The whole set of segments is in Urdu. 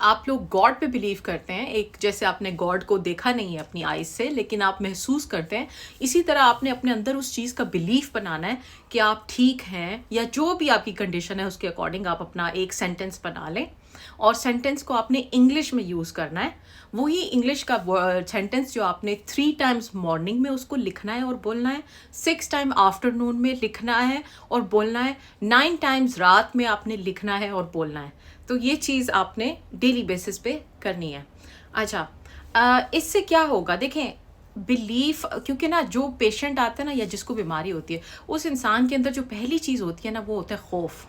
آپ لوگ گاڈ پہ بلیو کرتے ہیں، ایک جیسے آپ نے گاڈ کو دیکھا نہیں ہے اپنی آئیز سے، لیکن آپ محسوس کرتے ہیں، اسی طرح آپ نے اپنے اندر اس چیز کا بلیف بنانا ہے کہ آپ ٹھیک ہیں، یا جو بھی آپ کی کنڈیشن ہے اس کے اکارڈنگ آپ اپنا ایک سینٹینس بنا لیں، اور سینٹینس کو آپ نے انگلش میں یوز کرنا ہے، وہی انگلش کا سینٹینس جو آپ نے 3 ٹائمز مارننگ میں اس کو لکھنا ہے اور بولنا ہے، 6 ٹائم آفٹر نون میں لکھنا ہے اور بولنا ہے، 9 ٹائمز رات میں آپ نے لکھنا ہے اور بولنا ہے. تو یہ چیز آپ نے ڈیلی بیسس پہ کرنی ہے. اچھا، اس سے کیا ہوگا دیکھیں، بلیف، کیونکہ نا جو پیشنٹ آتا ہے نا یا جس کو بیماری ہوتی ہے، اس انسان کے اندر جو پہلی چیز ہوتی ہے نا وہ ہوتا ہے خوف.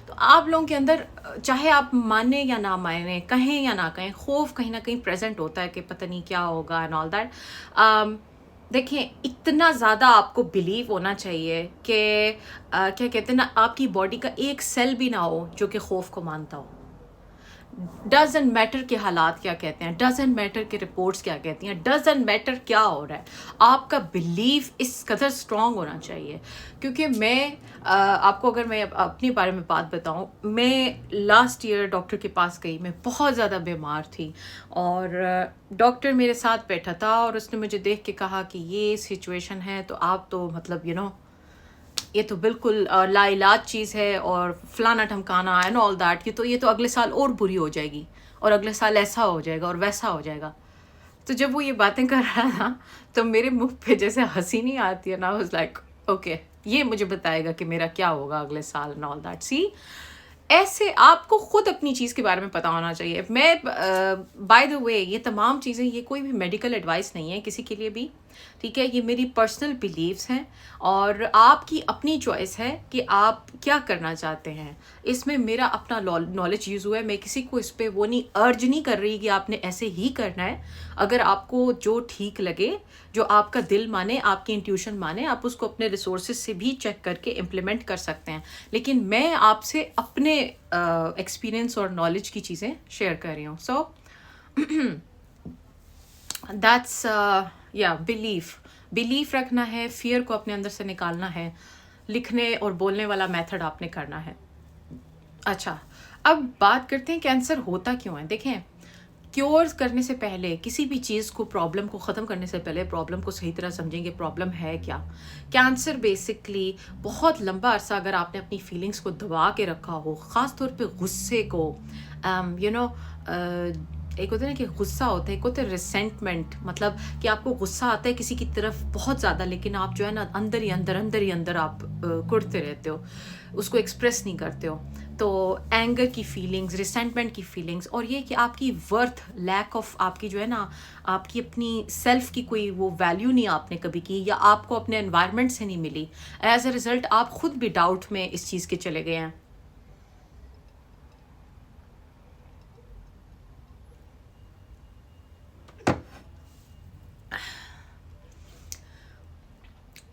تو آپ لوگوں کے اندر چاہے آپ مانیں یا نہ مانیں، کہیں یا نہ کہیں، خوف کہیں نہ کہیں پریزنٹ ہوتا ہے کہ پتہ نہیں کیا ہوگا اینڈ آل دیٹ. دیکھیں اتنا زیادہ آپ کو بلیو ہونا چاہیے کہ کیا کہتے ہیں نا، آپ کی باڈی کا ایک سیل بھی نہ ہو جو کہ خوف کو مانتا ہو. ڈزنٹ میٹر کے حالات کیا کہتے ہیں، ڈزنٹ میٹر کے رپورٹس کیا کہتی ہیں، ڈزنٹ میٹر کیا ہو رہا ہے، آپ کا بلیف اس قدر اسٹرانگ ہونا چاہیے. کیونکہ میں آپ کو اگر میں اپنے بارے میں بات بتاؤں، میں لاسٹ ایئر ڈاکٹر کے پاس گئی، میں بہت زیادہ بیمار تھی، اور ڈاکٹر میرے ساتھ بیٹھا تھا اور اس نے مجھے دیکھ کے کہا کہ یہ سچویشن ہے تو آپ تو مطلب یہ تو بالکل لا علاج چیز ہے، اور فلانا ٹھمکانا اینڈ آل دیٹ، یہ تو اگلے سال اور بری ہو جائے گی، اور اگلے سال ایسا ہو جائے گا اور ویسا ہو جائے گا. تو جب وہ یہ باتیں کر رہا تھا تو میرے منہ پہ جیسے ہنسی نہیں آتی ہے نا، واز لائک اوکے، یہ مجھے بتائے گا کہ میرا کیا ہوگا اگلے سال اینڈ آل دیٹ. سی، ایسے آپ کو خود اپنی چیز کے بارے میں پتا ہونا چاہیے. میں بائی دا وے یہ تمام چیزیں، یہ کوئی بھی میڈیکل ایڈوائس نہیں ہے کسی کے لیے بھی، ٹھیک ہے، یہ میری پرسنل بلیفس ہیں، اور آپ کی اپنی چوائس ہے کہ آپ کیا کرنا چاہتے ہیں. اس میں میرا اپنا نالج یوز ہوا ہے، میں کسی کو اس پہ وہ نہیں ارج نہیں کر رہی کہ آپ نے ایسے ہی کرنا ہے. اگر آپ کو جو ٹھیک لگے، جو آپ کا دل مانے، آپ کی انٹیوشن مانے، آپ اس کو اپنے ریسورسز سے بھی چیک کر کے امپلیمنٹ کر سکتے ہیں. لیکن میں آپ سے اپنے ایکسپیرئنس اور نالج کی چیزیں شیئر کر رہی ہوں. سو دیٹس یا بلیف رکھنا ہے، فیئر کو اپنے اندر سے نکالنا ہے، لکھنے اور بولنے والا میتھڈ آپ نے کرنا ہے. اچھا، اب بات کرتے ہیں کینسر ہوتا کیوں ہے. دیکھیں، کیور کرنے سے پہلے، کسی بھی چیز کو، پرابلم کو ختم کرنے سے پہلے پرابلم کو صحیح طرح سمجھیں گے پرابلم ہے کیا. کینسر بیسکلی بہت لمبا عرصہ اگر آپ نے اپنی فیلنگس کو دبا کے رکھا ہو، خاص طور پہ غصے کو، ایک ہوتا ہے نا کہ غصہ ہوتا ہے، ایک ہوتا ہے ریسینٹمنٹ، مطلب کہ آپ کو غصہ آتا ہے کسی کی طرف بہت زیادہ، لیکن آپ جو ہے نا اندر ہی اندر آپ کڑتے رہتے ہو، اس کو ایکسپریس نہیں کرتے ہو. تو اینگر کی فیلنگز، ریسینٹمنٹ کی فیلنگز، اور یہ کہ آپ کی ورتھ، لیک آف، آپ کی جو ہے نا، آپ کی اپنی سیلف کی کوئی وہ ویلیو نہیں آپ نے کبھی کی، یا آپ کو اپنے انوائرمنٹ سے نہیں ملی، ایز اے ریزلٹ آپ خود بھی ڈاؤٹ میں اس چیز کے چلے گئے ہیں.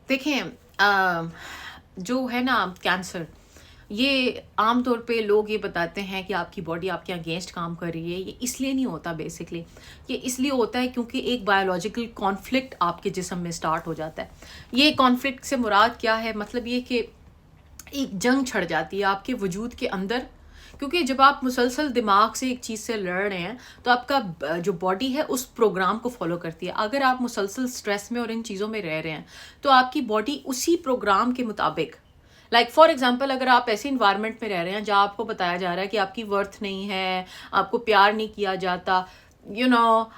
دیکھیں، جو ہے نا کینسر، یہ عام طور پہ لوگ یہ بتاتے ہیں کہ آپ کی باڈی آپ کے اگینسٹ کام کر رہی ہے. یہ اس لیے نہیں ہوتا بیسکلی، یہ اس لیے ہوتا ہے کیونکہ ایک بایولوجیکل کانفلکٹ آپ کے جسم میں سٹارٹ ہو جاتا ہے. یہ کانفلکٹ سے مراد کیا ہے؟ مطلب یہ کہ ایک جنگ چھڑ جاتی ہے آپ کے وجود کے اندر. کیونکہ جب آپ مسلسل دماغ سے ایک چیز سے لڑ رہے ہیں تو آپ کا جو باڈی ہے اس پروگرام کو فالو کرتی ہے. اگر آپ مسلسل سٹریس میں اور ان چیزوں میں رہ رہے ہیں تو آپ کی باڈی اسی پروگرام کے مطابق، لائک فار ایگزامپل، اگر آپ ایسے انوائرمنٹ میں رہ رہے ہیں جہاں آپ کو بتایا جا رہا ہے کہ آپ کی ورتھ نہیں ہے، آپ کو پیار نہیں کیا جاتا،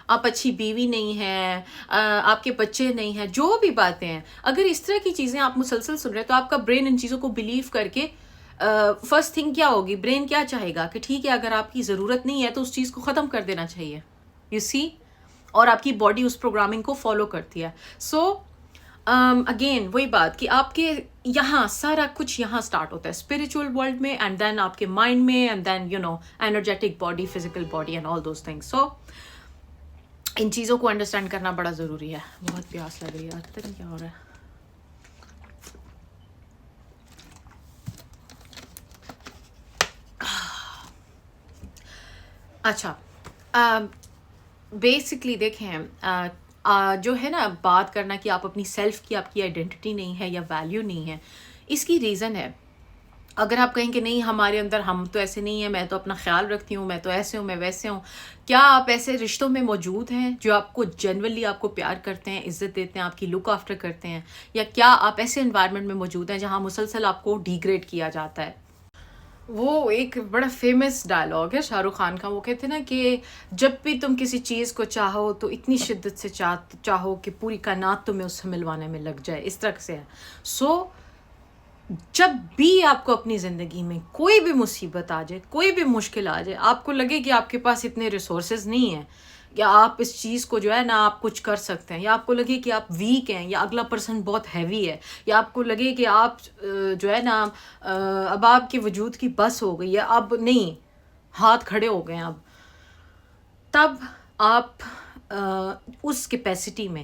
آپ اچھی بیوی نہیں ہیں، آپ کے بچے نہیں ہیں، جو بھی باتیں ہیں، اگر اس طرح کی چیزیں آپ مسلسل سن رہے ہیں تو آپ کا برین ان چیزوں کو بلیو کر کے فرسٹ تھنگ کیا ہوگی، برین کیا چاہے گا کہ ٹھیک ہے، اگر آپ کی ضرورت نہیں ہے تو اس چیز کو ختم کر دینا چاہیے. یو سی، اور آپ کی باڈی اس پروگرامنگ کو فالو کرتی ہے. سو اگین وہی بات کہ آپ کے یہاں سارا کچھ یہاں اسٹارٹ ہوتا ہے اسپریچول ورلڈ میں، اینڈ دین آپ کے مائنڈ میں، and then energetic body, physical body, and all those things. So ان چیزوں کو انڈرسٹینڈ کرنا بڑا ضروری ہے. بہت پیاس لگ رہی ہے، پتہ نہیں کیا ہو رہا ہے. اچھا، بیسکلی دیکھیں، جو ہے نا بات کرنا کہ آپ اپنی سیلف کی، آپ کی آئیڈینٹی نہیں ہے یا ویلیو نہیں ہے، اس کی ریزن ہے. اگر آپ کہیں کہ نہیں ہمارے اندر ہم تو ایسے نہیں ہیں، میں تو اپنا خیال رکھتی ہوں، میں تو ایسے ہوں، میں ویسے ہوں، کیا آپ ایسے رشتوں میں موجود ہیں جو آپ کو جنرلی آپ کو پیار کرتے ہیں، عزت دیتے ہیں، آپ کی لک آفٹر کرتے ہیں، یا کیا آپ ایسے انوائرمنٹ میں موجود ہیں جہاں مسلسل آپ کو ڈی گریڈ کیا جاتا ہے؟ وہ ایک بڑا فیمس ڈائلاگ ہے شاہ رخ خان کا، وہ کہتے ہیں نا کہ جب بھی تم کسی چیز کو چاہو تو اتنی شدت سے چاہو کہ پوری کائنات تمہیں اس سے ملوانے میں لگ جائے، اس طرح سے ہے. سو جب بھی آپ کو اپنی زندگی میں کوئی بھی مصیبت آ جائے، کوئی بھی مشکل آ جائے، آپ کو لگے کہ آپ کے پاس اتنے ریسورسز نہیں ہیں، یا آپ اس چیز کو جو ہے نا آپ کچھ کر سکتے ہیں، یا آپ کو لگے کہ آپ ویک ہیں، یا اگلا پرسن بہت ہیوی ہے، یا آپ کو لگے کہ آپ جو ہے نا اب آپ کے وجود کی بس ہو گئی ہے، اب نہیں، ہاتھ کھڑے ہو گئے ہیں اب، تب آپ اس کیپیسٹی میں،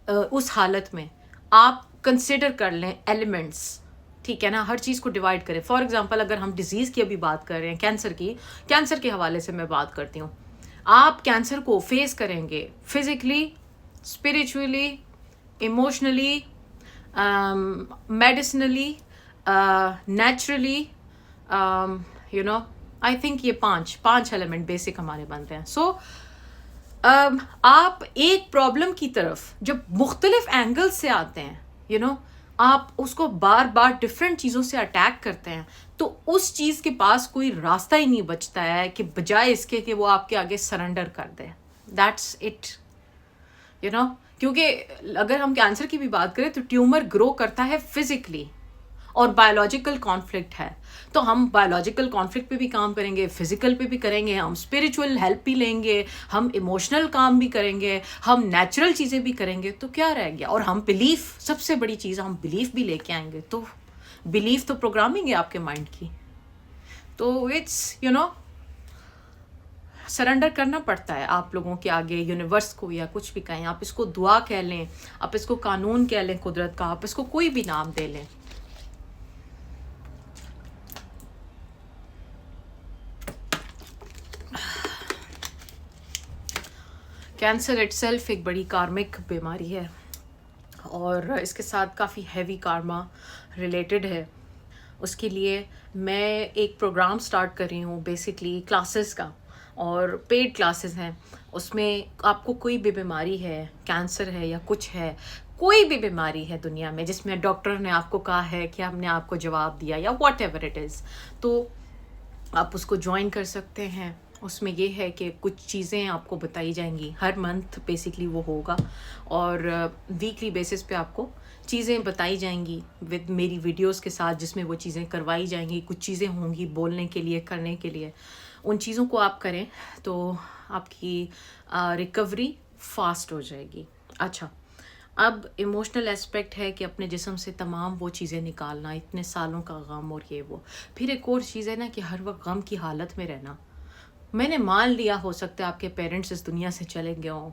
اس حالت میں آپ کنسیڈر کر لیں ایلیمنٹس. ٹھیک ہے نا، ہر چیز کو ڈیوائڈ کریں. فار ایگزامپل اگر ہم ڈیزیز کی ابھی بات کر رہے ہیں، کینسر کی، کینسر کے حوالے سے میں بات کرتی ہوں. آپ کینسر کو فیس کریں گے physically, spiritually, emotionally, medicinally, naturally, I think یہ پانچ ایلیمنٹ بیسک ہمارے بنتے ہیں. سو آپ ایک پرابلم کی طرف جب مختلف اینگل سے آتے ہیں، آپ اس کو بار بار ڈفرینٹ چیزوں سے اٹیک کرتے ہیں، تو اس چیز کے پاس کوئی راستہ ہی نہیں بچتا ہے کہ بجائے اس کے کہ وہ آپ کے آگے سرنڈر کر دے. That's it. کیونکہ اگر ہم کینسر کی بھی بات کریں تو ٹیومر گرو کرتا ہے فزیکلی، اور بایولوجیکل کانفلکٹ ہے، تو ہم بایولوجیکل کانفلکٹ پہ بھی کام کریں گے، فزیکل پہ بھی کریں گے، ہم اسپریچول ہیلپ بھی لیں گے، ہم ایموشنل کام بھی کریں گے، ہم نیچرل چیزیں بھی کریں گے، تو کیا رہ گیا؟ اور ہم بلیف، سب سے بڑی چیز ہم بلیف بھی لے کے آئیں گے. تو بلیف تو پروگرامنگ ہے آپ کے مائنڈ کی. تو اٹس سرنڈر کرنا پڑتا ہے آپ لوگوں کے آگے، یونیورس کو، یا کچھ بھی کہیں، آپ اس کو دعا کہہ لیں، آپ اس کو قانون کہہ لیں قدرت کا، آپ اس کو کوئی بھی نام دے لیں. کینسر اٹ سیلف ایک بڑی کارمک بیماری ہے، اور اس کے ساتھ کافی ہیوی کارما ریلیٹڈ ہے. اس کے لیے میں ایک پروگرام سٹارٹ کر رہی ہوں، بیسکلی کلاسز کا، اور پیڈ کلاسز ہیں. اس میں آپ کو کوئی بھی بیماری ہے، کینسر ہے یا کچھ ہے، کوئی بھی بیماری ہے دنیا میں جس میں ڈاکٹر نے آپ کو کہا ہے کہ ہم نے آپ کو جواب دیا، یا واٹ ایور اٹ از، تو آپ اس کو جوائن کر سکتے ہیں. اس میں یہ ہے کہ کچھ چیزیں آپ کو بتائی جائیں گی، ہر منتھ بیسکلی وہ ہوگا، اور ویکلی بیسس پہ آپ کو چیزیں بتائی جائیں گی ود میری ویڈیوز کے ساتھ، جس میں وہ چیزیں کروائی جائیں گی. کچھ چیزیں ہوں گی بولنے کے لیے، کرنے کے لیے. ان چیزوں کو آپ کریں تو آپ کی ریکوری فاسٹ ہو جائے گی. اچھا، اب ایموشنل اسپیکٹ ہے کہ اپنے جسم سے تمام وہ چیزیں نکالنا، اتنے سالوں کا غم اور یہ وہ. پھر ایک اور چیز ہے نا کہ ہر وقت غم کی حالت میں رہنا. میں نے مان لیا ہو سکتا ہے آپ کے پیرنٹس اس دنیا سے چلے گئے ہوں،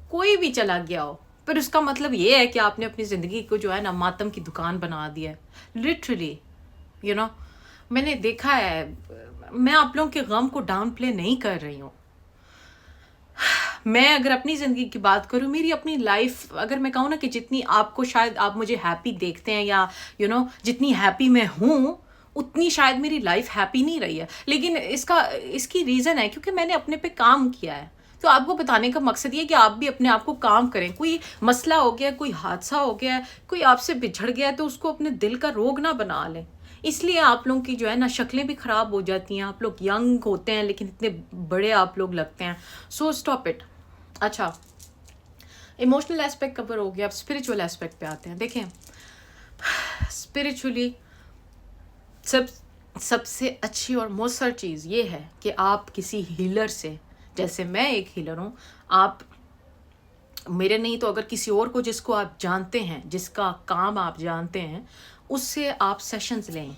کوئی بھی چلا گیا ہو، پر اس کا مطلب یہ ہے کہ آپ نے اپنی زندگی کو جو ہے نا ماتم کی دکان بنا دیا ہے، لٹرلی. میں نے دیکھا ہے، میں آپ لوگوں کے غم کو ڈاؤن پلے نہیں کر رہی ہوں. میں اگر اپنی زندگی کی بات کروں، میری اپنی لائف، اگر میں کہوں نا کہ جتنی آپ کو شاید آپ مجھے ہیپی دیکھتے ہیں، یا جتنی ہیپی میں ہوں، اتنی شاید میری لائف ہیپی نہیں رہی ہے. لیکن اس کی ریزن ہے کیونکہ میں نے اپنے پہ کام کیا ہے. تو آپ کو بتانے کا مقصد یہ کہ آپ بھی اپنے آپ کو کام کریں. کوئی مسئلہ ہو گیا، کوئی حادثہ ہو گیا، کوئی آپ سے بچھڑ گیا، تو اس کو اپنے دل کا روگ نہ بنا لیں. اس لیے آپ لوگوں کی جو ہے نا شکلیں بھی خراب ہو جاتی ہیں، آپ لوگ ینگ ہوتے ہیں لیکن اتنے بڑے آپ لوگ لگتے ہیں. سو اسٹاپ اٹ. اچھا، ایموشنل اسپیکٹ کور ہو گیا. اب اسپریچول اسپیکٹ پہ آتے ہیں. دیکھیں، اسپریچولی سب سے اچھی اور مؤثر چیز یہ ہے کہ آپ کسی ہیلر سے، جیسے میں ایک ہیلر ہوں، آپ میرے نہیں تو اگر کسی اور کو جس کو آپ جانتے ہیں، جس کا کام آپ جانتے ہیں، اس سے آپ سیشنز لیں.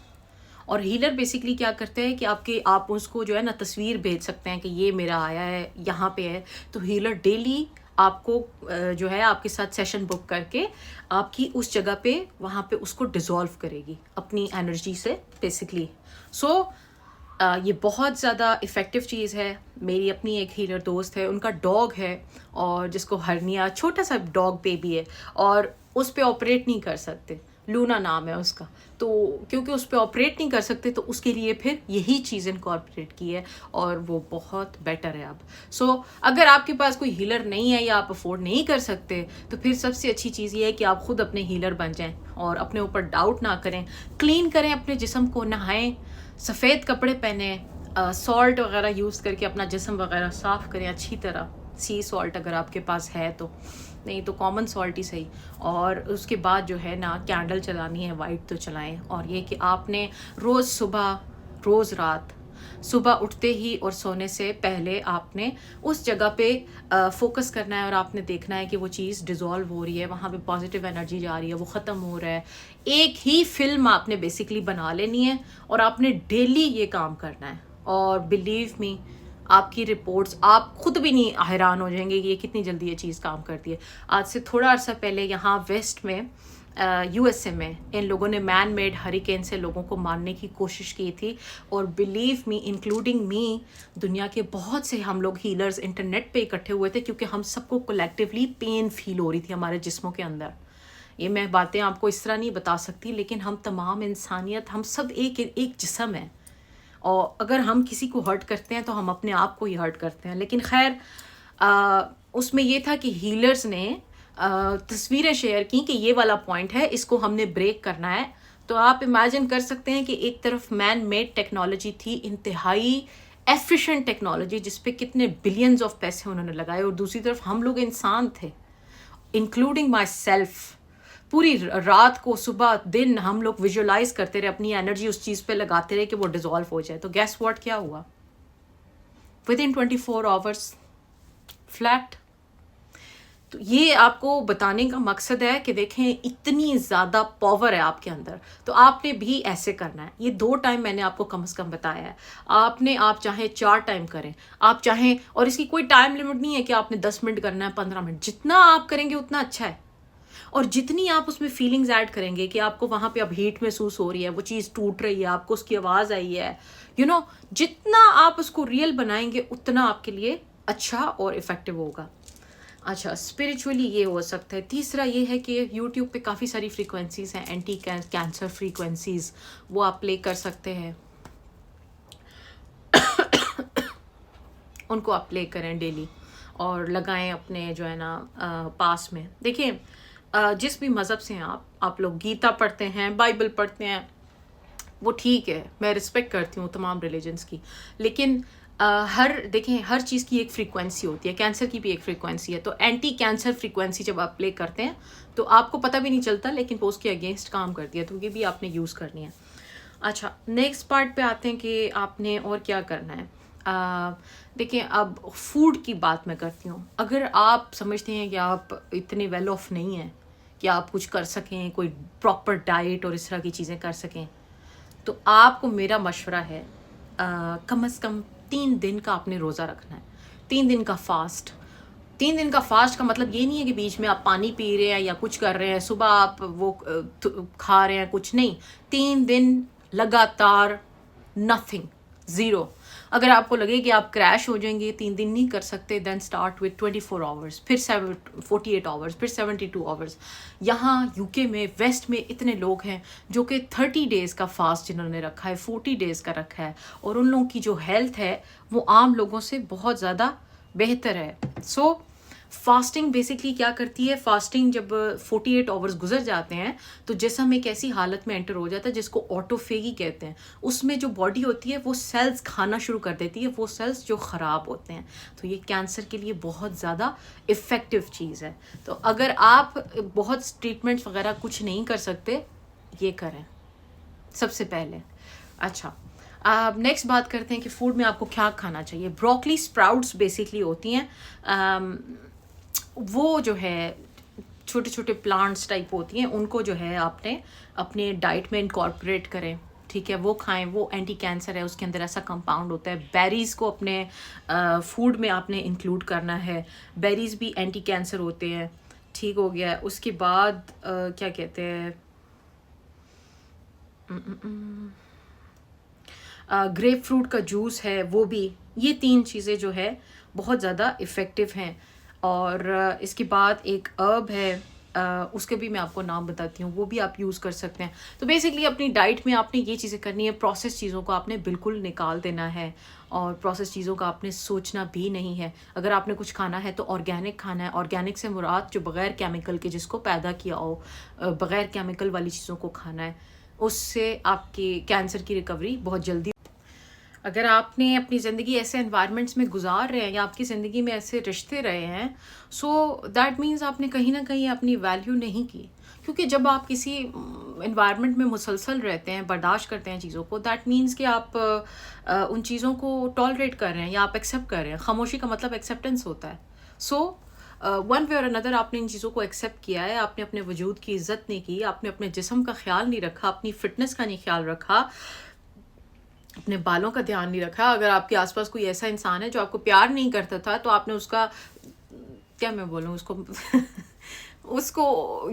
اور ہیلر بیسکلی کیا کرتے ہیں کہ آپ اس کو جو ہے نا تصویر بھیج سکتے ہیں کہ یہ میرا آیا ہے، یہاں پہ ہے. تو ہیلر ڈیلی آپ کو جو ہے آپ کے ساتھ سیشن بک کر کے آپ کی اس جگہ پہ، وہاں پہ اس کو ڈیزولو کرے گی اپنی انرجی سے بیسکلی. سو یہ بہت زیادہ افیکٹو چیز ہے. میری اپنی ایک ہیلر دوست ہے، ان کا ڈاگ ہے، اور جس کو ہرنیا، چھوٹا سا ڈاگ بیبی ہے، اور اس پہ آپریٹ نہیں کر سکتے. لونا نام ہے اس کا. تو کیونکہ اس پہ آپریٹ نہیں کر سکتے تو اس کے لیے پھر یہی چیز انکارپوریٹ کی ہے اور وہ بہت بیٹر ہے اب. سو اگر آپ کے پاس کوئی ہیلر نہیں ہے یا آپ افورڈ نہیں کر سکتے تو پھر سب سے اچھی چیز یہ ہے کہ آپ خود اپنے ہیلر بن جائیں اور اپنے اوپر ڈاؤٹ نہ کریں. کلین کریں اپنے جسم کو, نہائیں, سفید کپڑے پہنیں, سالٹ وغیرہ یوز کر کے اپنا جسم وغیرہ صاف کریں اچھی طرح, سی سالٹ اگر آپ کے پاس ہے تو, نہیں تو کامن سالٹ ہی صحیح. اور اس کے بعد جو ہے نا کینڈل چلانی ہے وائٹ تو چلائیں. اور یہ کہ آپ نے روز صبح روز رات صبح اٹھتے ہی اور سونے سے پہلے آپ نے اس جگہ پہ فوکس کرنا ہے اور آپ نے دیکھنا ہے کہ وہ چیز ڈیزالو ہو رہی ہے, وہاں پہ پازیٹیو انرجی جا رہی ہے, وہ ختم ہو رہا ہے. ایک ہی فلم آپ نے بیسکلی بنا لینی ہے اور آپ نے ڈیلی یہ کام کرنا ہے. اور بلیو می آپ کی رپورٹس آپ خود بھی نہیں حیران ہو جائیں گے کہ یہ کتنی جلدی یہ چیز کام کرتی ہے. آج سے تھوڑا عرصہ پہلے یہاں ویسٹ میں یو ایس اے میں ان لوگوں نے مین میڈ ہریکین سے لوگوں کو مارنے کی کوشش کی تھی. اور بلیو می انکلوڈنگ می, دنیا کے بہت سے ہم لوگ ہیلرز انٹرنیٹ پہ اکٹھے ہوئے تھے کیونکہ ہم سب کو کولیکٹیولی پین فیل ہو رہی تھی ہمارے جسموں کے اندر. یہ میں باتیں آپ کو اس طرح نہیں بتا سکتی لیکن ہم تمام انسانیت, ہم سب ایک جسم ہے. اور اگر ہم کسی کو ہرٹ کرتے ہیں تو ہم اپنے آپ کو ہی ہرٹ کرتے ہیں. لیکن خیر اس میں یہ تھا کہ ہیلرز نے تصویریں شیئر کی کہ یہ والا پوائنٹ ہے, اس کو ہم نے بریک کرنا ہے. تو آپ امیجن کر سکتے ہیں کہ ایک طرف مین میڈ ٹیکنالوجی تھی, انتہائی ایفیشینٹ ٹیکنالوجی جس پہ کتنے بلینز آف پیسے انہوں نے لگائے, اور دوسری طرف ہم لوگ انسان تھے انکلوڈنگ مائی سیلف. پوری رات کو صبح دن ہم لوگ ویژولائز کرتے رہے, اپنی انرجی اس چیز پہ لگاتے رہے کہ وہ ڈیزالو ہو جائے. تو گیس واٹ کیا ہوا, ود ان 24 hours فلیٹ. تو یہ آپ کو بتانے کا مقصد ہے کہ دیکھیں اتنی زیادہ پاور ہے آپ کے اندر, تو آپ نے بھی ایسے کرنا ہے. یہ 2 ٹائم میں نے آپ کو کم از کم بتایا ہے. آپ چاہیں 4 ٹائم کریں, آپ چاہیں, اور اس کی کوئی ٹائم لمٹ نہیں ہے کہ آپ نے 10 منٹ کرنا ہے 15 منٹ, جتنا آپ کریں گے اتنا اچھا ہے. اور جتنی آپ اس میں فیلنگز ایڈ کریں گے کہ آپ کو وہاں پہ اب ہیٹ محسوس ہو رہی ہے, وہ چیز ٹوٹ رہی ہے, آپ کو اس کی آواز آئی ہے, جتنا آپ اس کو ریئل بنائیں گے اتنا آپ کے لیے اچھا اور افیکٹو ہوگا. اچھا, اسپریچولی یہ ہو سکتا ہے. تیسرا یہ ہے کہ یوٹیوب پہ کافی ساری فریکوینسیز ہیں, اینٹی کینسر فریکوینسیز, وہ آپ پلے کر سکتے ہیں, ان کو آپ پلے کریں ڈیلی اور لگائیں اپنے جو ہے نا پاس میں. دیکھیں جس بھی مذہب سے ہیں آپ لوگ گیتا پڑھتے ہیں, بائبل پڑھتے ہیں, وہ ٹھیک ہے, میں رسپیکٹ کرتی ہوں تمام ریلیجنس کی, لیکن دیکھیں ہر چیز کی ایک فریکوینسی ہوتی ہے, کینسر کی بھی ایک فریکوینسی ہے. تو اینٹی کینسر فریکوینسی جب آپ پلے کرتے ہیں تو آپ کو پتہ بھی نہیں چلتا لیکن وہ اس کے اگینسٹ کام کرتی ہے, تو یہ بھی آپ نے یوز کرنی ہے. اچھا, نیکسٹ پارٹ پہ آتے ہیں کہ آپ نے اور کیا کرنا ہے. دیکھیں اب فوڈ کی بات میں کرتی ہوں. اگر آپ سمجھتے ہیں کہ آپ اتنے ویل آف نہیں ہیں کہ آپ کچھ کر سکیں, کوئی پراپر ڈائٹ اور اس طرح کی چیزیں کر سکیں, تو آپ کو میرا مشورہ ہے کم از کم 3 دن کا آپ نے روزہ رکھنا ہے. 3 دن کا فاسٹ. 3 دن کا فاسٹ کا مطلب یہ نہیں ہے کہ بیچ میں آپ پانی پی رہے ہیں یا کچھ کر رہے ہیں, صبح آپ وہ کھا رہے ہیں, کچھ نہیں. 3 دن لگاتار نتھنگ, زیرو. اگر آپ کو لگے کہ آپ کریش ہو جائیں گے, 3 دن نہیں کر سکتے, دین اسٹارٹ وتھ 24 hours, پھر 48 hours, پھر 72 hours. یہاں یو کے میں ویسٹ میں اتنے لوگ ہیں جو کہ 30 days کا فاسٹ جنہوں نے رکھا ہے, 40 days کا رکھا ہے, اور ان لوگوں کی جو ہیلتھ ہے وہ عام لوگوں سے بہت زیادہ بہتر ہے. سو فاسٹنگ بیسکلی کیا کرتی ہے, فاسٹنگ جب 48 hours گزر جاتے ہیں تو جسم ایک ایسی حالت میں انٹر ہو جاتا ہے جس کو آٹوفیگی کہتے ہیں. اس میں جو باڈی ہوتی ہے وہ سیلز کھانا شروع کر دیتی ہے, وہ سیلز جو خراب ہوتے ہیں. تو یہ کینسر کے لیے بہت زیادہ افیکٹو چیز ہے. تو اگر آپ بہت ٹریٹمنٹس وغیرہ کچھ نہیں کر سکتے, یہ کریں سب سے پہلے. اچھا, اب نیکسٹ بات کرتے ہیں کہ فوڈ میں آپ کو کیا کھانا چاہیے. بروکلی اسپراؤٹس بیسکلی ہوتی ہیں, وہ جو ہے چھوٹے چھوٹے پلانٹس ٹائپ ہوتی ہیں, ان کو جو ہے آپ نے اپنے ڈائٹ میں انکارپوریٹ کریں, ٹھیک ہے, وہ کھائیں. وہ اینٹی کینسر ہے, اس کے اندر ایسا کمپاؤنڈ ہوتا ہے. بیریز کو اپنے فوڈ میں آپ نے انکلوڈ کرنا ہے, بیریز بھی اینٹی کینسر ہوتے ہیں, ٹھیک ہو گیا. اس کے بعد کیا کہتے ہیں, گریپ فروٹ کا جوس ہے وہ بھی. یہ 3 چیزیں جو ہے بہت زیادہ افیکٹو ہیں. اور اس کے بعد ایک ارب ہے اس کے بھی میں آپ کو نام بتاتی ہوں, وہ بھی آپ یوز کر سکتے ہیں. تو بیسکلی اپنی ڈائٹ میں آپ نے یہ چیزیں کرنی ہے, پروسیس چیزوں کو آپ نے بالکل نکال دینا ہے, اور پروسیس چیزوں کا آپ نے سوچنا بھی نہیں ہے. اگر آپ نے کچھ کھانا ہے تو آرگینک کھانا ہے. آرگینک سے مراد جو بغیر کیمیکل کے, جس کو پیدا کیا ہو, بغیر کیمیکل والی چیزوں کو کھانا ہے. اس سے آپ کی کینسر کی ریکوری بہت جلدی. اگر آپ نے اپنی زندگی ایسے انوائرمنٹس میں گزار رہے ہیں, یا آپ کی زندگی میں ایسے رشتے رہے ہیں, سو دیٹ مینس آپ نے کہیں نہ کہیں اپنی ویلیو نہیں کی. کیونکہ جب آپ کسی انوائرمنٹ میں مسلسل رہتے ہیں, برداشت کرتے ہیں چیزوں کو, دیٹ مینس کہ آپ ان چیزوں کو ٹالریٹ کر رہے ہیں یا آپ ایکسیپٹ کر رہے ہیں. خاموشی کا مطلب ایکسیپٹنس ہوتا ہے. سو ون وے اور اندر آپ نے ان چیزوں کو ایکسیپٹ کیا ہے, آپ نے اپنے وجود کی عزت نہیں کی, آپ نے اپنے جسم کا خیال نہیں رکھا, اپنی فٹنس کا نہیں خیال رکھا, اپنے بالوں کا دھیان نہیں رکھا. اگر آپ کے آس پاس کوئی ایسا انسان ہے جو آپ کو پیار نہیں کرتا تھا, تو آپ نے اس کا, کیا میں بولوں, اس کو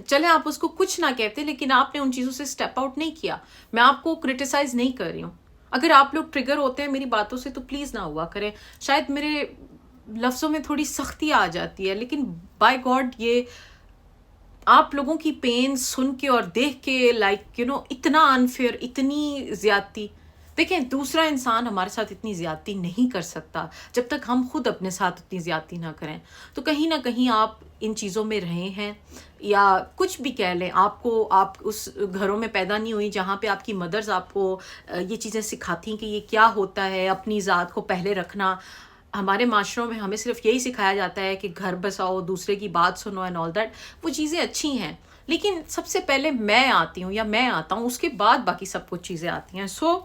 چلے آپ اس کو کچھ نہ کہتے, لیکن آپ نے ان چیزوں سے اسٹیپ آؤٹ نہیں کیا. میں آپ کو کرٹیسائز نہیں کر رہی ہوں. اگر آپ لوگ ٹریگر ہوتے ہیں میری باتوں سے تو پلیز نہ ہوا کریں. شاید میرے لفظوں میں تھوڑی سختی آ جاتی ہے, لیکن بائی گاڈ یہ آپ لوگوں کی پین سن کے اور دیکھ کے لائک اتنا انفیئر, اتنی زیادتی. دیکھیں, دوسرا انسان ہمارے ساتھ اتنی زیادتی نہیں کر سکتا جب تک ہم خود اپنے ساتھ اتنی زیادتی نہ کریں. تو کہیں نہ کہیں آپ ان چیزوں میں رہے ہیں, یا کچھ بھی کہہ لیں, آپ اس گھروں میں پیدا نہیں ہوئی جہاں پہ آپ کی مدرز آپ کو یہ چیزیں سکھاتی کہ یہ کیا ہوتا ہے, اپنی ذات کو پہلے رکھنا. ہمارے معاشروں میں ہمیں صرف یہی سکھایا جاتا ہے کہ گھر بساؤ, دوسرے کی بات سنو اینڈ آل دیٹ. وہ چیزیں اچھی ہیں, لیکن سب سے پہلے میں آتی ہوں یا میں آتا ہوں, اس کے بعد باقی سب کچھ چیزیں آتی ہیں. سو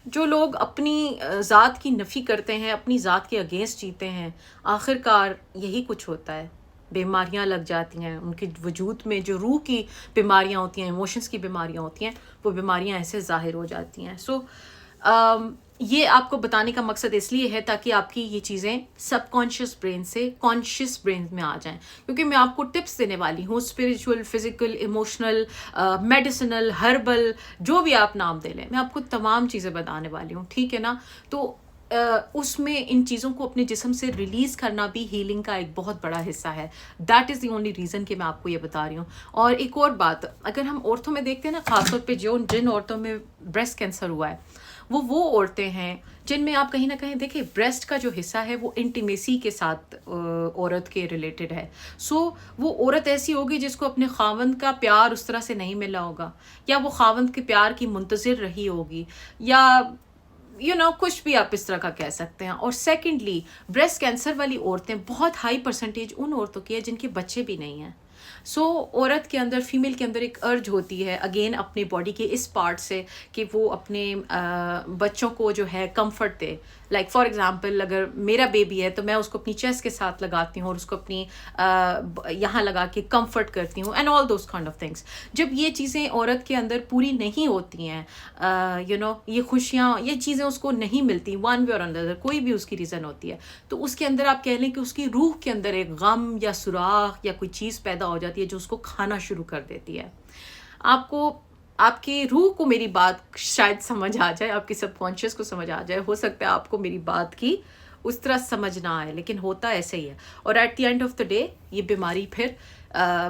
جو لوگ اپنی ذات کی نفی کرتے ہیں, اپنی ذات کے اگینسٹ جیتے ہیں, آخر کار یہی کچھ ہوتا ہے. بیماریاں لگ جاتی ہیں ان کے وجود میں, جو روح کی بیماریاں ہوتی ہیں, ایموشنس کی بیماریاں ہوتی ہیں, وہ بیماریاں ایسے ظاہر ہو جاتی ہیں. سو یہ آپ کو بتانے کا مقصد اس لیے ہے تاکہ آپ کی یہ چیزیں سب کانشیس برین سے کانشیس برین میں آ جائیں. کیونکہ میں آپ کو ٹپس دینے والی ہوں, spiritual, physical, emotional, medicinal, herbal, جو بھی آپ نام دے لیں, میں آپ کو تمام چیزیں بتانے والی ہوں, ٹھیک ہے نا. تو اس میں ان چیزوں کو اپنے جسم سے ریلیز کرنا بھی ہیلنگ کا ایک بہت بڑا حصہ ہے. That is the only reason کہ میں آپ کو یہ بتا رہی ہوں. اور ایک اور بات, اگر ہم عورتوں میں دیکھتے ہیں نا, خاص طور پہ جن عورتوں میں بریسٹ کینسر ہوا ہے, وہ عورتیں ہیں جن میں آپ کہیں نہ کہیں دیکھیں بریسٹ کا جو حصہ ہے وہ انٹیمیسی کے ساتھ عورت کے ریلیٹڈ ہے. سو وہ عورت ایسی ہوگی جس کو اپنے خاوند کا پیار اس طرح سے نہیں ملا ہوگا, یا وہ خاوند کے پیار کی منتظر رہی ہوگی, یا کچھ بھی آپ اس طرح کا کہہ سکتے ہیں. اور سیکنڈلی, بریسٹ کینسر والی عورتیں بہت ہائی پرسنٹیج ان عورتوں کی ہے جن کے بچے بھی نہیں ہیں. سو عورت کے اندر, فیمیل کے اندر ایک ارج ہوتی ہے اگین اپنے باڈی کے اس پارٹ سے کہ وہ اپنے بچوں کو جو ہے comfort they. Like for example, اگر میرا بیبی ہے تو میں اس کو اپنی چیسٹ کے ساتھ لگاتی ہوں اور اس کو اپنی یہاں لگا کے کمفرٹ کرتی ہوں, and all those kind of things. جب یہ چیزیں عورت کے اندر پوری نہیں ہوتی ہیں, یہ خوشیاں, یہ چیزیں اس کو نہیں ملتی, ون وے اور اندر کوئی بھی اس کی ریزن ہوتی ہے, تو اس کے اندر آپ کہہ لیں کہ اس کی روح کے اندر ایک غم یا سوراخ یا کوئی چیز پیدا ہو جاتی ہے جو اس کو کھانا شروع کر دیتی ہے. آپ کی روح کو میری بات شاید سمجھ آ جائے, آپ کی سب کانشیس کو سمجھ آ جائے. ہو سکتا ہے آپ کو میری بات کی اس طرح سمجھ نہ آئے, لیکن ہوتا ایسے ہی ہے. اور at the end of the day یہ بیماری پھر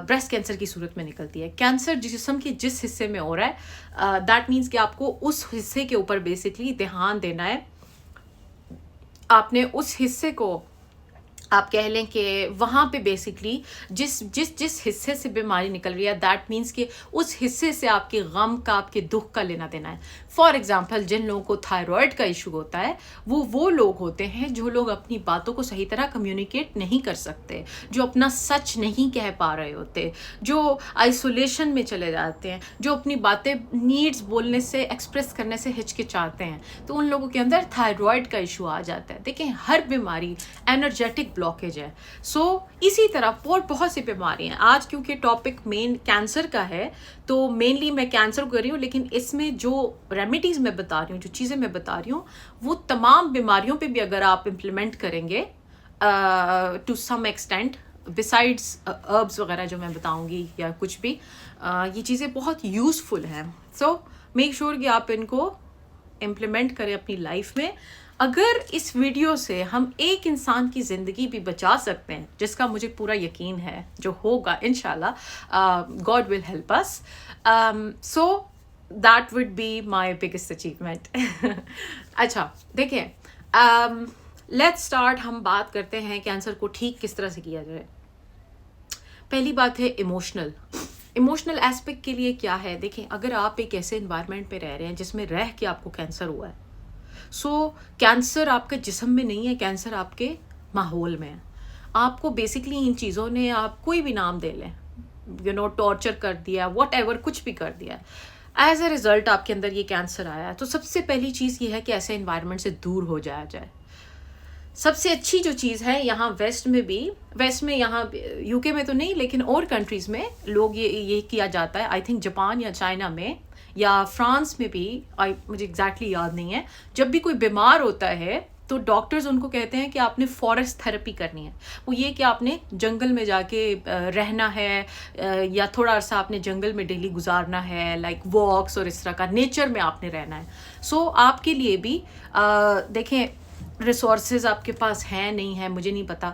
بریسٹ کینسر کی صورت میں نکلتی ہے. کینسر جسم کے جس حصے میں ہو رہا ہے, دیٹ مینس کہ آپ کو اس حصے کے اوپر بیسکلی دھیان دینا ہے. آپ نے اس حصے کو, آپ کہہ لیں کہ وہاں پہ بیسکلی جس حصے سے بیماری نکل رہی ہے, دیٹ مینس کہ اس حصے سے آپ کے غم کا, آپ کے دکھ کا لینا دینا ہے. فار ایگزامپل, جن لوگوں کو تھائرائڈ کا ایشو ہوتا ہے, وہ لوگ ہوتے ہیں جو لوگ اپنی باتوں کو صحیح طرح کمیونیکیٹ نہیں کر سکتے, جو اپنا سچ نہیں کہہ پا رہے ہوتے, جو آئسولیشن میں چلے جاتے ہیں, جو اپنی باتیں نیڈز بولنے سے, ایکسپریس کرنے سے ہچکچاتے ہیں. تو ان لوگوں کے اندر تھائرائڈ کا ایشو آ جاتا ہے. دیکھیں, ہر بیماری انرجیٹک بلاکیج ہے. سو اسی طرح اور بہت سی بیماری ہیں. آج کیونکہ ٹاپک مین کینسر کا ہے تو مینلی میں کینسر کو کر رہی ہوں, لیکن اس میں جو ریمیڈیز میں بتا رہی ہوں, جو چیزیں میں بتا رہی ہوں, وہ تمام بیماریوں پہ بھی اگر آپ امپلیمنٹ کریں گے to some extent, besides herbs وغیرہ جو میں بتاؤں گی یا کچھ بھی, یہ چیزیں بہت یوزفل ہیں. سو میک شیور کہ آپ ان کو امپلیمنٹ کریں اپنی لائف میں. اگر اس ویڈیو سے ہم ایک انسان کی زندگی بھی بچا سکتے ہیں، جس کا مجھے پورا یقین ہے جو ہوگا انشاءاللہ، God will help us, so that would be my biggest achievement. اچھا دیکھیں، لیٹس اسٹارٹ. ہم بات کرتے ہیں کینسر کو ٹھیک کس طرح سے کیا جائے. پہلی بات ہے ایموشنل ایسپیکٹ کے لیے کیا ہے. دیکھیں، اگر آپ ایک ایسے انوائرمنٹ پہ رہ رہے ہیں جس میں رہ کے آپ کو کینسر ہوا ہے، سو کینسر آپ کے جسم میں نہیں ہے، کینسر آپ کے ماحول میں ہے. آپ کو بیسکلی ان چیزوں نے، آپ کوئی بھی نام دے لیں، ٹارچر کر دیا، واٹ ایور، کچھ بھی کر دیا، ایز اے ریزلٹ آپ کے اندر یہ کینسر آیا ہے. تو سب سے پہلی چیز یہ ہے کہ ایسے انوائرمنٹ سے دور ہو جایا جائے. سب سے اچھی جو چیز ہے یہاں ویسٹ میں، یہاں یو کے میں تو نہیں لیکن اور کنٹریز میں لوگ یہ کیا جاتا ہے. آئی تھنک جاپان یا چائنا میں یا فرانس میں بھی، مجھے ایگزیکٹلی یاد نہیں ہے، جب بھی کوئی بیمار ہوتا ہے تو ڈاکٹرز ان کو کہتے ہیں کہ آپ نے فارسٹ تھراپی کرنی ہے. وہ یہ کہ آپ نے جنگل میں جا کے رہنا ہے، یا تھوڑا عرصہ آپ نے جنگل میں ڈیلی گزارنا ہے، لائک واکس اور اس طرح کا نیچر میں آپ نے رہنا ہے. سو آپ کے لیے بھی دیکھیں، ریسورسز آپ کے پاس ہیں نہیں ہیں مجھے نہیں پتا،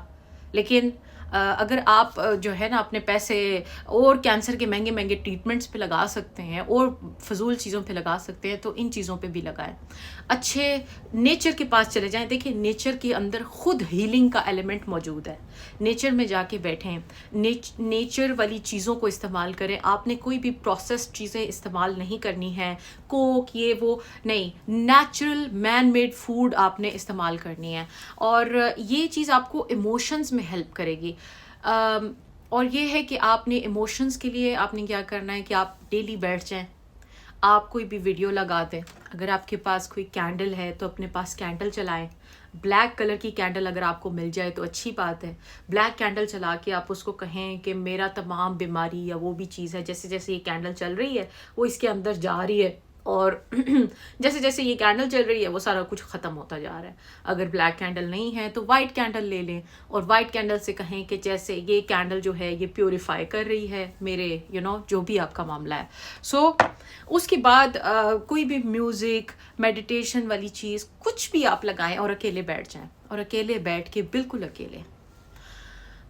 لیکن اگر آپ جو ہے نا اپنے پیسے اور کینسر کے مہنگے مہنگے ٹریٹمنٹس پہ لگا سکتے ہیں اور فضول چیزوں پہ لگا سکتے ہیں تو ان چیزوں پہ بھی لگائیں. اچھے نیچر کے پاس چلے جائیں. دیکھیں، نیچر کے اندر خود ہیلنگ کا ایلیمنٹ موجود ہے. نیچر میں جا کے بیٹھیں، نیچر والی چیزوں کو استعمال کریں. آپ نے کوئی بھی پروسیسڈ چیزیں استعمال نہیں کرنی ہیں، کوک یہ وہ نہیں، نیچرل مین میڈ فوڈ آپ نے استعمال کرنی ہے. اور یہ چیز آپ کو ایموشنز میں ہیلپ کرے گی. اور یہ ہے کہ آپ نے ایموشنز کے لیے آپ نے کیا کرنا ہے کہ آپ ڈیلی بیٹھ جائیں، آپ کوئی بھی ویڈیو لگا دیں. اگر آپ کے پاس کوئی کینڈل ہے تو اپنے پاس کینڈل چلائیں. بلیک کلر کی کینڈل اگر آپ کو مل جائے تو اچھی بات ہے. بلیک کینڈل چلا کے آپ اس کو کہیں کہ میرا تمام بیماری یا وہ بھی چیز ہے، جیسے جیسے یہ کینڈل چل رہی ہے وہ اس کے اندر جا رہی ہے، اور جیسے جیسے یہ کینڈل چل رہی ہے وہ سارا کچھ ختم ہوتا جا رہا ہے. اگر بلیک کینڈل نہیں ہے تو وائٹ کینڈل لے لیں، اور وائٹ کینڈل سے کہیں کہ جیسے یہ کینڈل جو ہے یہ پیوریفائی کر رہی ہے میرے جو بھی آپ کا معاملہ ہے. سو اس کے بعد کوئی بھی میوزک، میڈیٹیشن والی چیز کچھ بھی آپ لگائیں اور اکیلے بیٹھ جائیں، اور اکیلے بیٹھ کے بالکل اکیلے.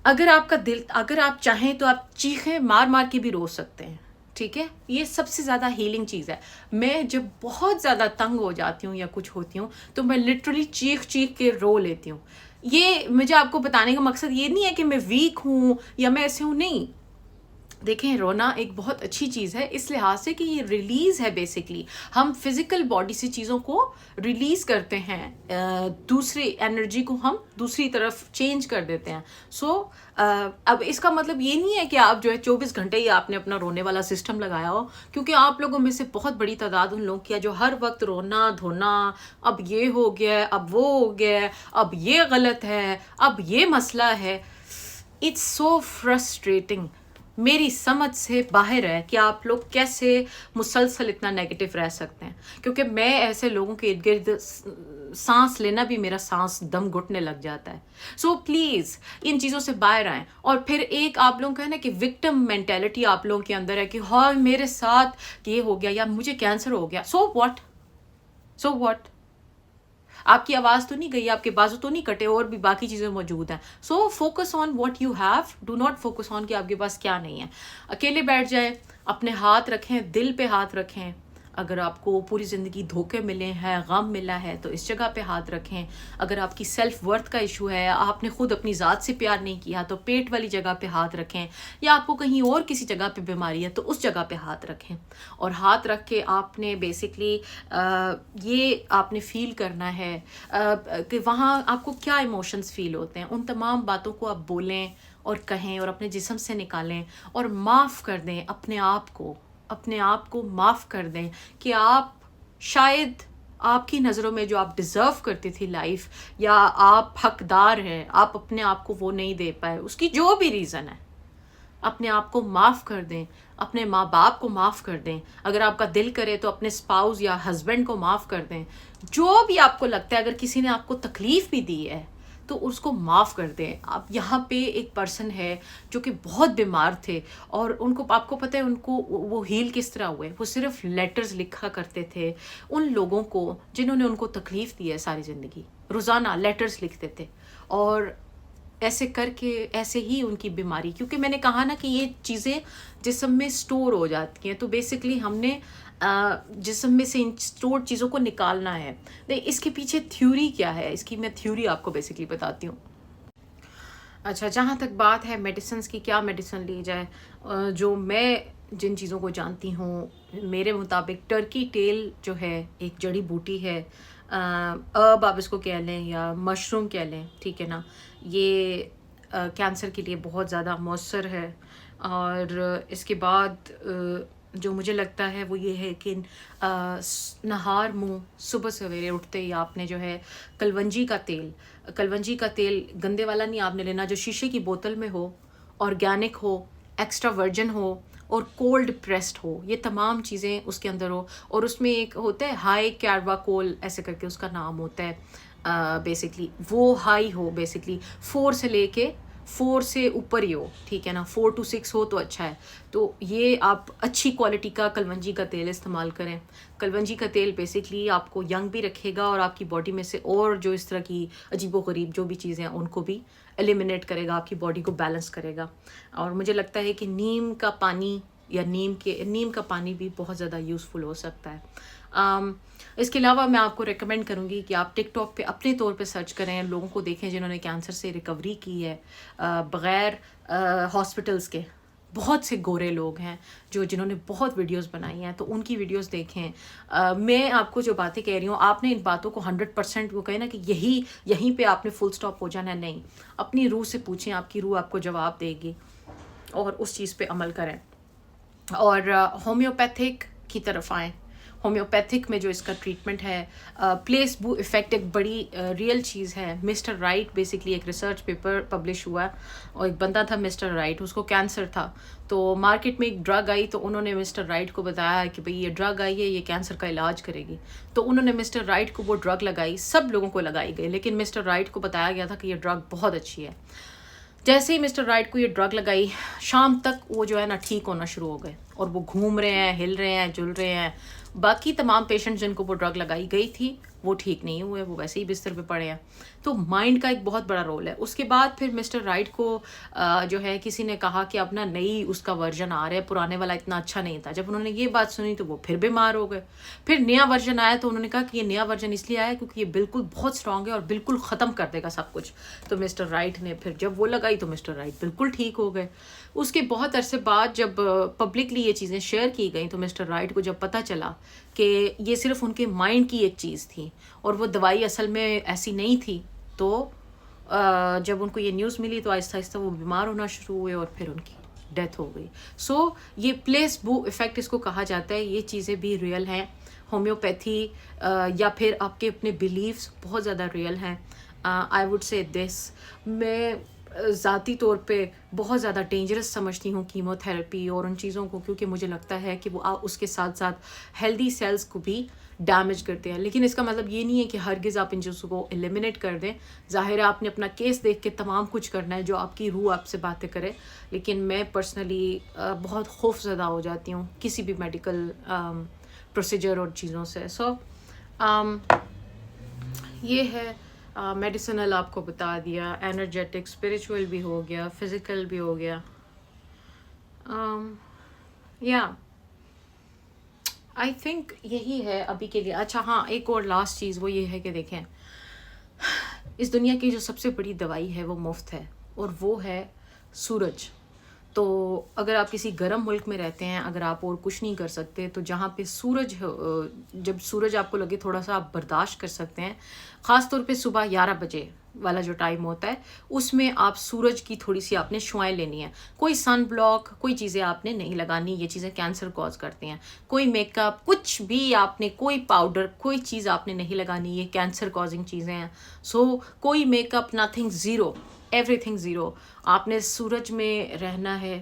اگر آپ کا دل، اگر آپ چاہیں تو آپ چیخیں مار مار کے بھی رو سکتے ہیں، ٹھیک ہے. یہ سب سے زیادہ ہیلنگ چیز ہے. میں جب بہت زیادہ تنگ ہو جاتی ہوں یا کچھ ہوتی ہوں تو میں لٹرلی چیخ چیخ کے رو لیتی ہوں. یہ مجھے آپ کو بتانے کا مقصد یہ نہیں ہے کہ میں ویک ہوں یا میں ایسے ہوں، نہیں. دیکھیں، رونا ایک بہت اچھی چیز ہے اس لحاظ سے کہ یہ ریلیز ہے. بیسکلی ہم فزیکل باڈی سے چیزوں کو ریلیز کرتے ہیں، دوسری انرجی کو ہم دوسری طرف چینج کر دیتے ہیں. سو اب اس کا مطلب یہ نہیں ہے کہ آپ جو ہے 24 گھنٹے ہی آپ نے اپنا رونے والا سسٹم لگایا ہو، کیونکہ آپ لوگوں میں سے بہت بڑی تعداد ان لوگوں کی ہے جو ہر وقت رونا دھونا، اب یہ ہو گیا، اب وہ ہو گیا، اب یہ غلط ہے، اب یہ مسئلہ ہے. It's so frustrating. میری سمجھ سے باہر ہے کہ آپ لوگ کیسے مسلسل اتنا نیگیٹو رہ سکتے ہیں. کیونکہ میں ایسے لوگوں کے ارد گرد سانس لینا بھی میرا سانس دم گھٹنے لگ جاتا ہے. سو پلیز ان چیزوں سے باہر آئیں. اور پھر ایک آپ لوگوں کا ہے نا کہ وکٹم مینٹیلٹی آپ لوگوں کے اندر ہے کہ ہاں میرے ساتھ یہ ہو گیا یا مجھے کینسر ہو گیا. سو واٹ آپ کی آواز تو نہیں گئی، آپ کے بازو تو نہیں کٹے، اور بھی باقی چیزیں موجود ہیں. So focus on what you have, do not focus on کہ آپ کے پاس کیا نہیں ہے. اکیلے بیٹھ جائیں، اپنے ہاتھ رکھیں، دل پہ ہاتھ رکھیں. اگر آپ کو پوری زندگی دھوکے ملے ہیں، غم ملا ہے تو اس جگہ پہ ہاتھ رکھیں. اگر آپ کی سیلف ورتھ کا ایشو ہے، آپ نے خود اپنی ذات سے پیار نہیں کیا تو پیٹ والی جگہ پہ ہاتھ رکھیں. یا آپ کو کہیں اور کسی جگہ پہ بیماری ہے تو اس جگہ پہ ہاتھ رکھیں. اور ہاتھ رکھ کے آپ نے بیسکلی یہ آپ نے فیل کرنا ہے کہ وہاں آپ کو کیا ایموشنز فیل ہوتے ہیں. ان تمام باتوں کو آپ بولیں اور کہیں اور اپنے جسم سے نکالیں اور معاف کر دیں اپنے آپ کو معاف کر دیں کہ آپ شاید آپ کی نظروں میں جو آپ ڈیزرو کرتی تھی لائف، یا آپ حقدار ہیں، آپ اپنے آپ کو وہ نہیں دے پائے، اس کی جو بھی ریزن ہے. اپنے آپ کو معاف کر دیں، اپنے ماں باپ کو معاف کر دیں. اگر آپ کا دل کرے تو اپنے اسپاؤز یا ہسبینڈ کو معاف کر دیں. جو بھی آپ کو لگتا ہے، اگر کسی نے آپ کو تکلیف بھی دی ہے تو اس کو معاف کر دیں. آپ یہاں پہ ایک پرسن ہے جو کہ بہت بیمار تھے اور ان کو آپ کو پتہ ہے ان کو وہ ہیل کس طرح ہوئے. وہ صرف لیٹرز لکھا کرتے تھے ان لوگوں کو جنہوں نے ان کو تکلیف دی ہے ساری زندگی. روزانہ لیٹرز لکھتے تھے اور ایسے کر کے ایسے ہی ان کی بیماری, کیونکہ میں نے کہا نا کہ یہ چیزیں جسم میں سٹور ہو جاتی ہیں, تو بیسکلی ہم نے جسم میں سے ان سٹور چیزوں کو نکالنا ہے. اس کے پیچھے تھیوری کیا ہے, اس کی میں تھیوری آپ کو بیسکلی بتاتی ہوں. اچھا, جہاں تک بات ہے میڈیسنس کی, کیا میڈیسن لی جائے, جو میں جن چیزوں کو جانتی ہوں میرے مطابق ٹرکی ٹیل جو ہے ایک جڑی بوٹی ہے, اب آپ اس کو کہہ لیں یا مشروم کہہ لیں, ٹھیک ہے نا, یہ کینسر کے لیے بہت زیادہ مؤثر ہے. اور اس کے بعد جو مجھے لگتا ہے وہ یہ ہے کہ نہار منہ صبح سویرے اٹھتے ہی آپ نے جو ہے کلونجی کا تیل گندے والا نہیں آپ نے لینا, جو شیشے کی بوتل میں ہو, آرگینک ہو, ایکسٹرا ورجن ہو اور کولڈ پریسڈ ہو. یہ تمام چیزیں اس کے اندر ہو. اور اس میں ایک ہوتا ہے ہائی کیروا کول ایسے کر کے اس کا نام ہوتا ہے, بیسکلی وہ ہائی ہو, بیسکلی 4 سے اوپر ہی ہو, ٹھیک ہے نا, 4 to 6 ہو تو اچھا ہے. تو یہ آپ اچھی کوالٹی کا کلونجی کا تیل استعمال کریں. کلونجی کا تیل بیسکلی آپ کو ینگ بھی رکھے گا اور آپ کی باڈی میں سے اور جو اس طرح کی عجیب و غریب جو بھی چیزیں ہیں ان کو بھی ایلیمنیٹ کرے گا, آپ کی باڈی کو بیلنس کرے گا. اور مجھے لگتا ہے کہ نیم کا پانی یا نیم کا پانی بھی بہت زیادہ یوزفل ہو سکتا ہے. اس کے علاوہ میں آپ کو ریکمینڈ کروں گی کہ آپ ٹک ٹاک پہ اپنے طور پہ سرچ کریں, لوگوں کو دیکھیں جنہوں نے کینسر سے ریکوری کی ہے بغیر ہاسپٹلس کے. بہت سے گورے لوگ ہیں جنہوں نے بہت ویڈیوز بنائی ہیں, تو ان کی ویڈیوز دیکھیں. میں آپ کو جو باتیں کہہ رہی ہوں, آپ نے ان باتوں کو 100% وہ کہیں نا کہ یہیں پہ آپ نے فل سٹاپ ہو جانا ہے, نہیں. اپنی روح سے پوچھیں, آپ کی روح آپ کو جواب دے گی اور اس چیز پہ عمل کریں. اور ہومیوپیتھک کی طرف آئیں. ہومیوپیتھک میں جو اس کا ٹریٹمنٹ ہے, پلیسبو افیکٹ ایک بڑی ریئل چیز ہے. مسٹر رائٹ بیسکلی ایک ریسرچ پیپر پبلش ہوا اور ایک بندہ تھا مسٹر رائٹ, اس کو کینسر تھا. تو مارکیٹ میں ایک ڈرگ آئی تو انہوں نے مسٹر رائٹ کو بتایا کہ بھئی یہ ڈرگ آئی ہے, یہ کینسر کا علاج کرے گی. تو انہوں نے مسٹر رائٹ کو وہ ڈرگ لگائی, سب لوگوں کو لگائی گئی, لیکن مسٹر رائٹ کو بتایا گیا تھا کہ یہ ڈرگ بہت اچھی ہے. جیسے ہی مسٹر رائٹ کو یہ ڈرگ لگائی, شام تک وہ جو ہے نا ٹھیک ہونا شروع ہو گئے اور وہ گھوم رہے ہیں, ہل رہے ہیں, جل رہے ہیں. باقی تمام پیشنٹ جن کو وہ ڈرگ لگائی گئی تھی وہ ٹھیک نہیں ہوئے, وہ ویسے ہی بستر پہ پڑے ہیں. تو مائنڈ کا ایک بہت بڑا رول ہے. اس کے بعد پھر مسٹر رائٹ کو جو ہے کسی نے کہا کہ اپنا نئی اس کا ورژن آ رہا ہے, پرانے والا اتنا اچھا نہیں تھا. جب انہوں نے یہ بات سنی تو وہ پھر بیمار ہو گئے. پھر نیا ورژن آیا تو انہوں نے کہا کہ یہ نیا ورژن اس لیے آیا کیونکہ یہ بالکل بہت اسٹرانگ ہے اور بالکل ختم کر دے گا سب کچھ. تو مسٹر رائٹ نے پھر جب وہ لگائی تو مسٹر رائٹ بالکل ٹھیک ہو گئے. اس کے بہت عرصے بعد جب پبلکلی یہ چیزیں شیئر کی گئیں تو مسٹر رائٹ کو جب پتہ چلا کہ یہ صرف ان کے مائنڈ کی ایک چیز تھی اور وہ دوائی اصل میں ایسی نہیں تھی, تو جب ان کو یہ نیوز ملی تو آہستہ آہستہ وہ بیمار ہونا شروع ہوئے اور پھر ان کی ڈیتھ ہو گئی. سو یہ پلیسبو افیکٹ اس کو کہا جاتا ہے. یہ چیزیں بھی ریئل ہیں. ہومیوپیتھی یا پھر آپ کے اپنے بلیفس بہت زیادہ ریئل ہیں. آئی وڈ سے دس, میں ذاتی طور پہ بہت زیادہ ڈینجرس سمجھتی ہوں کیمو تھراپی اور ان چیزوں کو, کیونکہ مجھے لگتا ہے کہ وہ اس کے ساتھ ساتھ ہیلدی سیلز کو بھی ڈیمیج کرتے ہیں. لیکن اس کا مطلب یہ نہیں ہے کہ ہرگز آپ ان چیزوں کو ایلیمنیٹ کر دیں. ظاہر ہے آپ نے اپنا کیس دیکھ کے تمام کچھ کرنا ہے جو آپ کی روح آپ سے باتیں کرے, لیکن میں پرسنلی بہت خوف زدہ ہو جاتی ہوں کسی بھی میڈیکل پروسیجر اور چیزوں سے. سو یہ ہے میڈیسنل آپ کو بتا دیا, انرجیٹک, اسپریچول بھی ہو گیا, فزیکل بھی ہو گیا. یا آئی تھنک یہی ہے ابھی کے لیے. اچھا ہاں, ایک اور لاسٹ چیز وہ یہ ہے کہ دیکھیں, اس دنیا کی جو سب سے بڑی دوائی ہے وہ مفت ہے اور وہ ہے سورج. تو اگر آپ کسی گرم ملک میں رہتے ہیں, اگر آپ اور کچھ نہیں کر سکتے, تو جہاں پہ سورج, جب سورج آپ کو لگے تھوڑا سا آپ برداشت کر سکتے ہیں, خاص طور پہ صبح 11 بجے والا جو ٹائم ہوتا ہے, اس میں آپ سورج کی تھوڑی سی آپ نے شعائیں لینی ہیں. کوئی سن بلاک, کوئی چیزیں آپ نے نہیں لگانی, یہ چیزیں کینسر کوز کرتی ہیں. کوئی میک اپ, کچھ بھی آپ نے, کوئی پاؤڈر, کوئی چیز آپ نے نہیں لگانی, یہ کینسر کوزنگ چیزیں ہیں. سو کوئی make up, nothing, zero, every thing zero. آپ نے سورج میں رہنا ہے,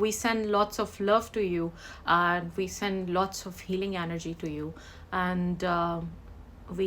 we send lots of love to you, and we send lots of healing energy to you, and we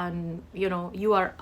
and you are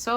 So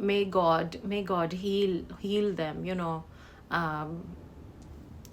may God heal them,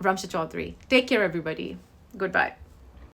Ramsha Chaudhary. Take care everybody. Goodbye.